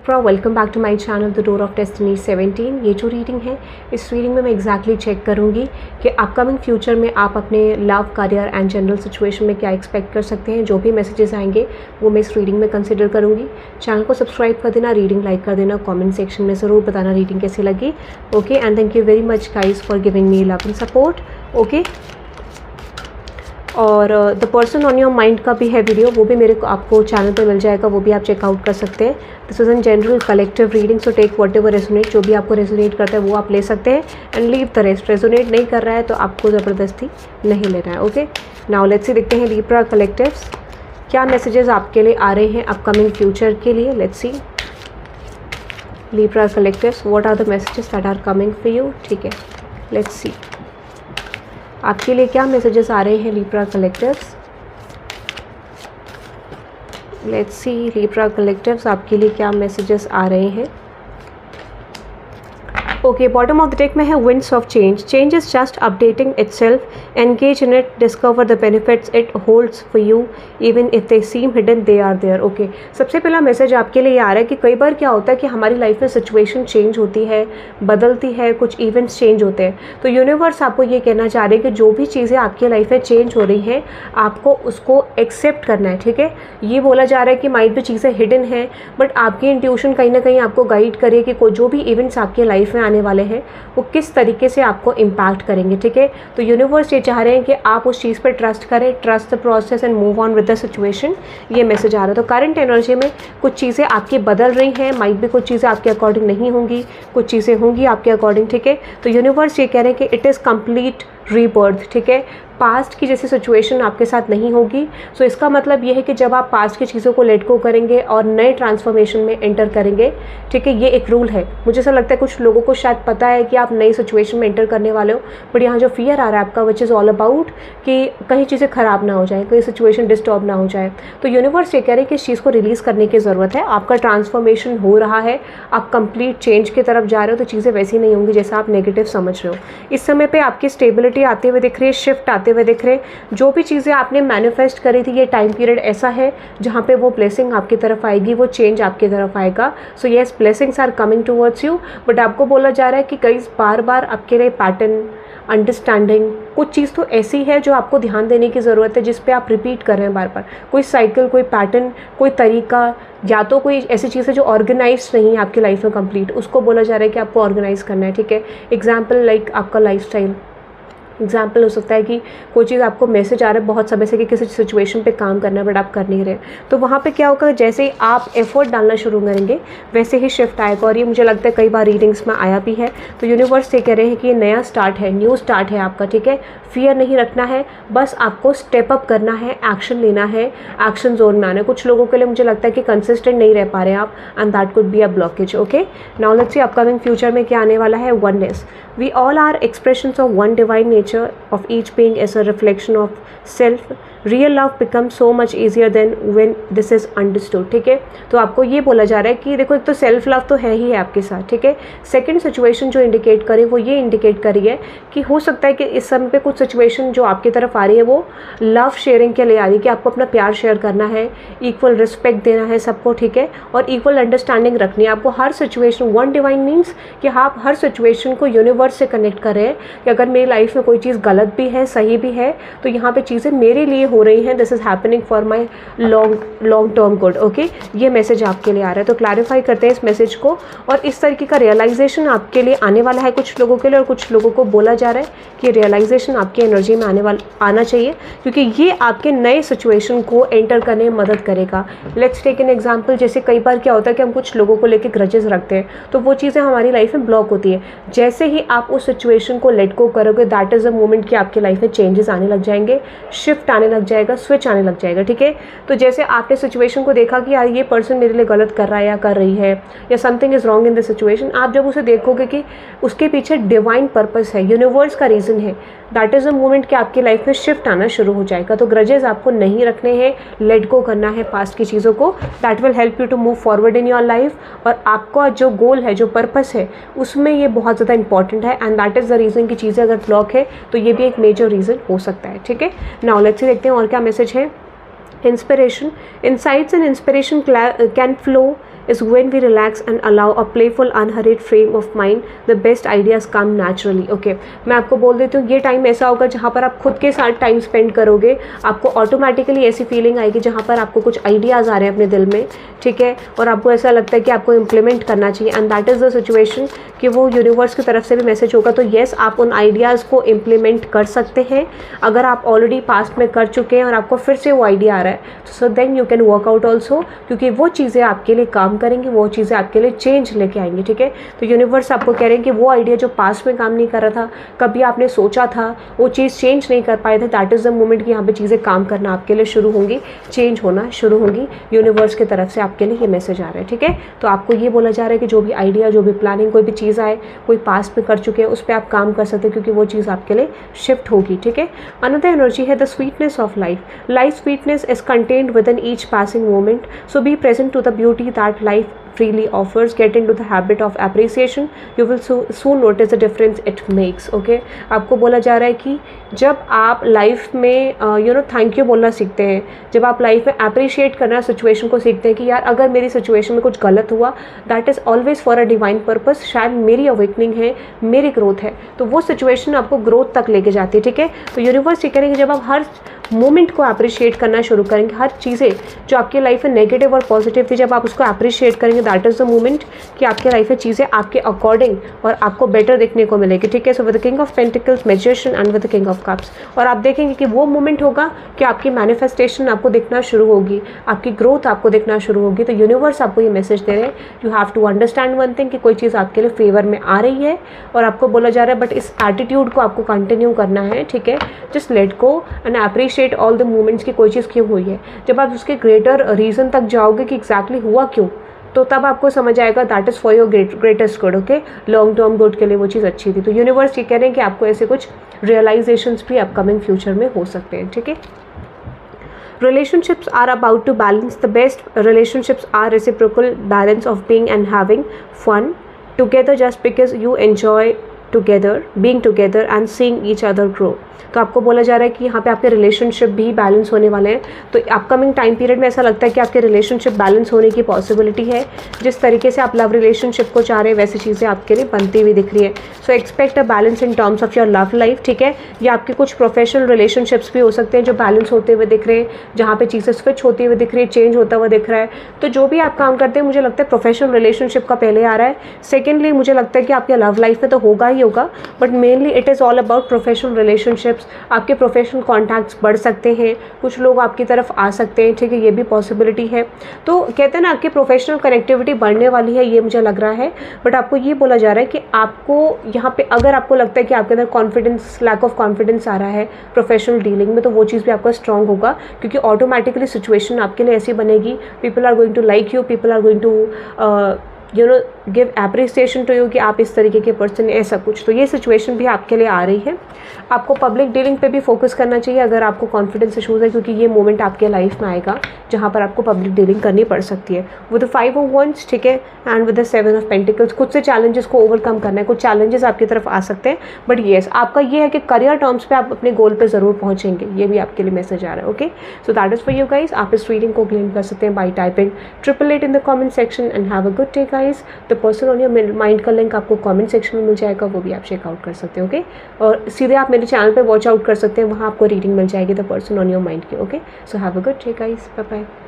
Libra, welcome back to my channel the door of destiny 17। ये जो reading है, इस रीडिंग में मैं एग्जैक्टली चेक करूँगी कि अपकमिंग फ्यूचर में आप अपने love, career and general situation में क्या एक्सपेक्ट कर सकते हैं। जो भी मैसेजेस आएंगे वो मैं इस रीडिंग में कंसिडर करूँगी। चैनल को सब्सक्राइब कर देना, रीडिंग लाइक कर देना, कॉमेंट सेक्शन में ज़रूर बताना रीडिंग कैसी लगी। Okay, and thank you very much guys for giving me love and support. Okay, और the person on your mind का भी है वीडियो, वो भी मेरे को आपको चैनल पे मिल जाएगा, वो भी आप चेकआउट कर सकते हैं। This is an general collective reading, so take whatever resonate. जो भी आपको रेजोनेट करता है वो आप ले सकते हैं and leave the rest. Resonate नहीं कर रहा है तो आपको ज़बरदस्ती नहीं लेना है। ओके, नाउ लेट्स सी, देखते हैं लिब्रा कलेक्टिव्स क्या मैसेजेस आपके लिए आ रहे हैं अपकमिंग फ्यूचर के लिए। Let's see Libra collectives, what are the messages that are coming for you. ठीक है, लेट्स सी आपके लिए क्या मैसेजेस आ रहे हैं Libra collectives. Let's see Libra collectives आपके लिए क्या मैसेजेस आ रहे हैं। Okay, bottom of the deck में है winds of change. Change is just updating itself, engage in it, discover the benefits it holds for you, even if they seem hidden they are there. Okay, सबसे पहला message आपके लिए ये आ रहा है कि कई बार क्या होता है कि हमारी लाइफ में सिचुएशन चेंज होती है, बदलती है, कुछ इवेंट्स चेंज होते हैं। तो यूनिवर्स आपको ये कहना चाह रहे हैं कि जो भी चीज़ें आपकी लाइफ में चेंज हो रही हैं आपको उसको एक्सेप्ट करना है। ठीक है, ये बोला जा रहा है कि माइट भी चीज़ें हिडन हैं, बट आपकी इंट्यूशन कहीं ना कहीं आपको गाइड करे कि जो भी इवेंट्स आपके लाइफ में आने वाले हैं वो किस तरीके से आपको इम्पैक्ट करेंगे। ठीक है, तो यूनिवर्स ये चाह रहे हैं कि आप उस चीज़ पर ट्रस्ट करें, trust the process and move on with the situation. ये मैसेज आ रहा है। तो करंट एनर्जी में कुछ चीज़ें आपकी बदल रही हैं, माइट भी कुछ चीज़ें आपके अकॉर्डिंग नहीं होंगी, कुछ चीज़ें होंगी आपके अकॉर्डिंग। ठीक है, तो यूनिवर्स ये कह रहे हैं कि इट इज़ कंप्लीट रीबर्थ। ठीक है, पास्ट की जैसी सिचुएशन आपके साथ नहीं होगी। सो इसका मतलब ये है कि जब आप पास्ट की चीज़ों को लेट गो करेंगे और नए ट्रांसफॉर्मेशन में एंटर करेंगे, ठीक है, ये एक रूल है। मुझे ऐसा लगता है कुछ लोगों को शायद पता है कि आप नई सिचुएशन में एंटर करने वाले हो, बट यहाँ जो फियर आ रहा है आपका, विच इज़ ऑल अबाउट कि कहीं चीज़ें ख़राब ना हो जाए, कहीं सिचुएशन डिस्टर्ब ना हो जाए। तो यूनिवर्स ये कह रहे हैं कि इस चीज़ को रिलीज़ करने की ज़रूरत है। आपका ट्रांसफॉर्मेशन हो रहा है, आप कंप्लीट चेंज की तरफ जा रहे हो, तो चीज़ें वैसी नहीं होंगी जैसा आप नेगेटिव समझ रहे हो। इस समय पर आपकी स्टेबिलिटी आते हुए दिख रही है, शिफ्ट आते हुए दिख रहे हैं। जो भी चीज़ें आपने मैनिफेस्ट करी थी, ये टाइम पीरियड ऐसा है जहाँ पे वो ब्लेसिंग आपकी तरफ आएगी, वो चेंज आपकी तरफ आएगा। So yes, blessings are coming towards you, but आपको बोला जा रहा है कि कई बार आपके लिए पैटर्न, अंडरस्टैंडिंग, कुछ चीज़ तो ऐसी है जो आपको ध्यान देने की ज़रूरत है, जिस पे आप रिपीट कर रहे हैं बार बार। कोई साइकिल, कोई पैटर्न, कोई तरीका, या तो कोई ऐसी चीज़ है जो ऑर्गेनाइज नहीं है आपकी लाइफ में कंप्लीट, उसको बोला जा रहा है कि आपको ऑर्गेनाइज करना है। ठीक है, एग्जाम्पल लाइक आपका लाइफस्टाइल, एग्जाम्पल हो सकता है कि कोई चीज़ आपको मैसेज आ रहा है बहुत समय से कि किसी सिचुएशन पे काम करना है बट आप कर नहीं रहे, तो वहाँ पे क्या होगा, जैसे ही आप एफर्ट डालना शुरू करेंगे वैसे ही शिफ्ट आएगा। और ये मुझे लगता है कई बार रीडिंग्स में आया भी है। तो यूनिवर्स ये कह रहे हैं कि ये नया स्टार्ट है, न्यू स्टार्ट है आपका। ठीक है, फियर नहीं रखना है, बस आपको स्टेप अप करना है, एक्शन लेना है, एक्शन जोन में आना है। कुछ लोगों के लिए मुझे लगता है कि कंसिस्टेंट नहीं रह पा रहे आप, and that could be a blockage. Okay, now let's see upcoming future में क्या आने वाला है। Oneness, we all are expressions of one divine nature, of each being is a reflection of self. Real love becomes so much easier than when this is understood. ठीक है, तो आपको ये बोला जा रहा है कि देखो, एक तो सेल्फ लव तो है ही है आपके साथ। ठीक है, सेकंड सिचुएशन जो इंडिकेट करे वो ये इंडिकेट करी है कि हो सकता है कि इस समय पे कुछ सिचुएशन जो आपकी तरफ आ रही है वो लव शेयरिंग के लिए आ रही है, कि आपको अपना प्यार शेयर करना है, इक्वल रिस्पेक्ट देना है सबको। ठीक है, और इक्वल अंडरस्टैंडिंग रखनी है आपको हर सिचुएशन। वन डिवाइन मीन्स कि आप हर सिचुएशन को यूनिवर्स से कनेक्ट कर रहे हैं कि अगर मेरी लाइफ में कोई चीज़ गलत भी है, सही भी है, तो यहाँ पे चीज़ें मेरे लिए हो रही हैं, this is happening for my long term good. Okay, ये मैसेज आपके लिए आ रहा है। तो क्लैरिफाई करते हैं इस मैसेज को, और इस तरीके का रियलाइजेशन आपके लिए आने वाला है कुछ लोगों के लिए, और कुछ लोगों को बोला जा रहा है कि रियलाइजेशन आपकी एनर्जी में आना चाहिए, क्योंकि ये आपके नए सिचुएशन को एंटर करने में मदद करेगा। लेट्स टेक एन एग्जाम्पल, जैसे कई बार क्या होता है कि हम कुछ लोगों को लेकर ग्रजेस रखते हैं, तो वो चीज़ें हमारी लाइफ में ब्लॉक होती है। जैसे ही आप उस सिचुएशन को लेट गो करोगे, दैट इज़ अ मोमेंट कि आपकी लाइफ में चेंजेस आने लग जाएंगे, शिफ्ट आने लग जाएगा, स्विच आने लग जाएगा। ठीक है, तो जैसे आपने सिचुएशन को देखा कि यार ये पर्सन मेरे लिए गलत कर रहा है या कर रही है, या something is wrong in the situation, आप जब उसे देखोगे कि उसके पीछे डिवाइन पर्पस है, यूनिवर्स का रीज़न है, दैट इज़ अ मोमेंट कि आपकी लाइफ में शिफ्ट आना शुरू हो जाएगा। तो ग्रजेस आपको नहीं रखने हैं, लेट गो करना है पास्ट की चीज़ों को। That will help you to move forward in your life, और आपका जो गोल है, जो पर्पस है, उसमें ये बहुत ज़्यादा इंपॉर्टेंट है, and that is the reason कि चीज़ें अगर ब्लॉक है तो ये भी एक मेजर रीज़न हो सकता है। ठीक है, नाउ लेट्स सी देखते हैं और क्या मैसेज है। Inspiration, insights and inspiration can flow is when we relax and allow a playful unhurried frame of mind, the best ideas come naturally. Okay, मैं आपको बोल देती हूँ, ये टाइम ऐसा होगा जहाँ पर आप खुद के साथ टाइम स्पेंड करोगे, आपको ऑटोमेटिकली ऐसी फीलिंग आएगी जहाँ पर आपको कुछ आइडियाज़ आ रहे हैं अपने दिल में, ठीक है, और आपको ऐसा लगता है कि आपको इम्प्लीमेंट करना चाहिए, and that is the situation कि वो यूनिवर्स की तरफ से भी मैसेज होगा। तो येस, आप उन आइडियाज़ को इम्प्लीमेंट कर सकते हैं अगर आप ऑलरेडी पास्ट में कर चुके हैं और आपको फिर से वो आइडिया आ रहा है, so then you can work out also, क्योंकि वो चीज़ें आपके लिए काम करेंगी, वो चीज़ें आपके लिए चेंज लेके आएंगी, ठीक है। तो यूनिवर्स आपको कह रहे हैं कि वो आइडिया जो पास्ट में काम नहीं कर रहा था, कभी आपने सोचा था, वो चीज़ चेंज नहीं कर पाए थे, दैट इज़ द मोमेंट कि यहाँ पे चीज़ें काम करना आपके लिए शुरू होंगी, चेंज होना शुरू होंगी। यूनिवर्स की तरफ से आपके लिए ये मैसेज आ रहा है, ठीक है। तो आपको ये बोला जा रहा है कि जो भी आइडिया, जो भी प्लानिंग, कोई भी चीज़ आए, कोई पास्ट में कर चुके हैं, उस पर आप काम कर सकते हैं, क्योंकि वो चीज़ आपके लिए शिफ्ट होगी, ठीक है। अनदर एनर्जी है the sweetness of life. Life sweetness is contained within each passing moment, so be present to the beauty that life freely offers. Get into the habit of appreciation. You will soon notice the difference it makes. Okay, आपको बोला जा रहा है कि जब आप life में thank you बोलना सीखते हैं, जब आप लाइफ में अप्रिशिएट करना सिचुएशन को सीखते हैं कि यार अगर मेरी सिचुएशन में कुछ गलत हुआ, that is always for a divine purpose, शायद मेरी अवेकनिंग है, मेरी ग्रोथ है, तो वो सिचुएशन आपको ग्रोथ तक लेके जाती है, ठीक है। तो यूनिवर्स ये करेंगे जब आप हर मोमेंट को अप्रिशिएट करना शुरू करेंगे, हर चीज़ें जो आपकी लाइफ में नेगेटिव और पॉजिटिव थी, जब आप उसको अप्रिशिएट करेंगे, दैट इज़ द मोमेंट कि आपकी लाइफ में चीज़ें आपके अकॉर्डिंग और आपको बेटर देखने को मिलेगी, ठीक है। So with the king of pentacles, magician and with the king of cups, और आप देखेंगे कि वो मोमेंट होगा कि आपकी मैनिफेस्टेशन आपको दिखना शुरू होगी, आपकी ग्रोथ आपको दिखना शुरू होगी। तो यूनिवर्स आपको ये मैसेज दे रहे हैं, you have to understand one thing कि कोई चीज़ आपके लिए फेवर में आ रही है और आपको बोला जा रहा है, बट इस एटीट्यूड को आपको कंटिन्यू करना है, ठीक है। Just let go and appreciate all the moments की कोई चीज़ क्यों हुई है। जब आप उसके ग्रेटर रीज़न तक जाओगे कि एग्जैक्टली हुआ क्यों, तो तब आपको समझ आएगा that is for your greatest good, okay, long term good के लिए वो चीज़ अच्छी थी। तो यूनिवर्स ये कह रहे हैं कि आपको ऐसे कुछ रियलाइजेशंस भी अपकमिंग फ्यूचर में हो सकते हैं, ठीक है। Relationships are about to balance. The best relationships are reciprocal balance of being and having fun together just because you enjoy together, being together and seeing each other grow. तो आपको बोला जा रहा है कि यहाँ पे आपके रिलेशनशिप भी बैलेंस होने वाले हैं। तो अपकमिंग टाइम पीरियड में ऐसा लगता है कि आपके रिलेशनशिप बैलेंस होने की पॉसिबिलिटी है। जिस तरीके से आप लव रिलेशनशिप को चाह रहे हैं, वैसी चीज़ें आपके लिए बनती हुई दिख रही है। So expect a balance in terms of your love life, ठीक है। या आपके कुछ प्रोफेशनल रिलेशनशिप्स भी हो सकते हैं जो बैलेंस होते हुए दिख रहे हैं, जहाँ पे चीज़ें स्विच होती हुई दिख रही है, चेंज होता हुआ दिख रहा है। तो जो भी आप काम करते हैं, मुझे लगता है प्रोफेशनल रिलेशनशिप का पहले आ रहा है। सेकेंडली मुझे लगता है कि आपके लव लाइफ में तो होगा ही होगा, but mainly it is all about professional relationships. आपके प्रोफेशनल कॉन्टैक्ट्स बढ़ सकते हैं, कुछ लोग आपकी तरफ आ सकते हैं, ठीक है, ये भी पॉसिबिलिटी है। तो कहते हैं ना, आपकी प्रोफेशनल कनेक्टिविटी बढ़ने वाली है, ये मुझे लग रहा है। बट आपको ये बोला जा रहा है कि आपको यहाँ पे अगर आपको लगता है कि आपके अंदर कॉन्फिडेंस, लैक ऑफ कॉन्फिडेंस आ रहा है प्रोफेशनल डीलिंग में, तो वो चीज़ भी आपका स्ट्रांग होगा, क्योंकि ऑटोमेटिकली सिचुएशन आपके लिए ऐसी बनेगी, people are going to like you, people are going to give appreciation to you कि आप इस तरीके के पर्सन, ऐसा कुछ। तो ये सिचुएशन भी आपके लिए आ रही है। आपको पब्लिक डीलिंग पे भी फोकस करना चाहिए अगर आपको कॉन्फिडेंस इशूज़ है, क्योंकि ये मोमेंट आपके लाइफ में आएगा जहाँ पर आपको पब्लिक डीलिंग करनी पड़ सकती है। विद द 5 ऑफ वंड्स, ठीक है, and with the 7 of pentacles, खुद से चैलेंजेस को ओवरकम करना है। कुछ चैलेंजेस आपकी तरफ आ सकते हैं, बट येस, आपका ये है कि करियर टर्म्स पे आप अपने गोल पे ज़रूर पहुँचेंगे। ये भी आपके लिए मैसेज आ रहा है, okay. So that is for you guys. आप इस रीडिंग को क्लेम कर सकते हैं by typing 888 in the comment section and have a good day guys. The person on your mind का लिंक आपको कमेंट सेक्शन में मिल जाएगा, वो भी आप चेकआउट कर सकते हैं, ओके। और सीधे आप मेरे चैनल पे वॉच आउट कर सकते हैं, वहाँ आपको रीडिंग मिल जाएगी the person on your mind की, okay. So have a good day guys, bye bye.